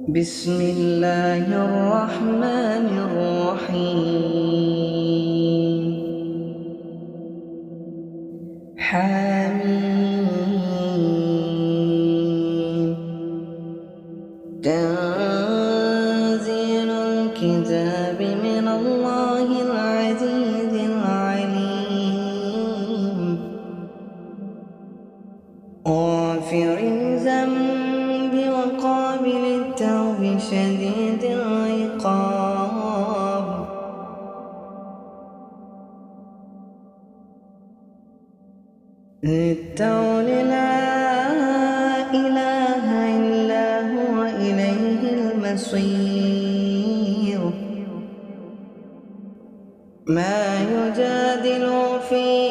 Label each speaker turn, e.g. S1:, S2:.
S1: بسم الله الرحمن الرحيم. حميم. تنزيل الكتاب من الله العزيز العليم. غافر الذنب وقابل التوب شديد العقاب. ذي الطول لا إله إلا هو إليه المصير. ما يجادل في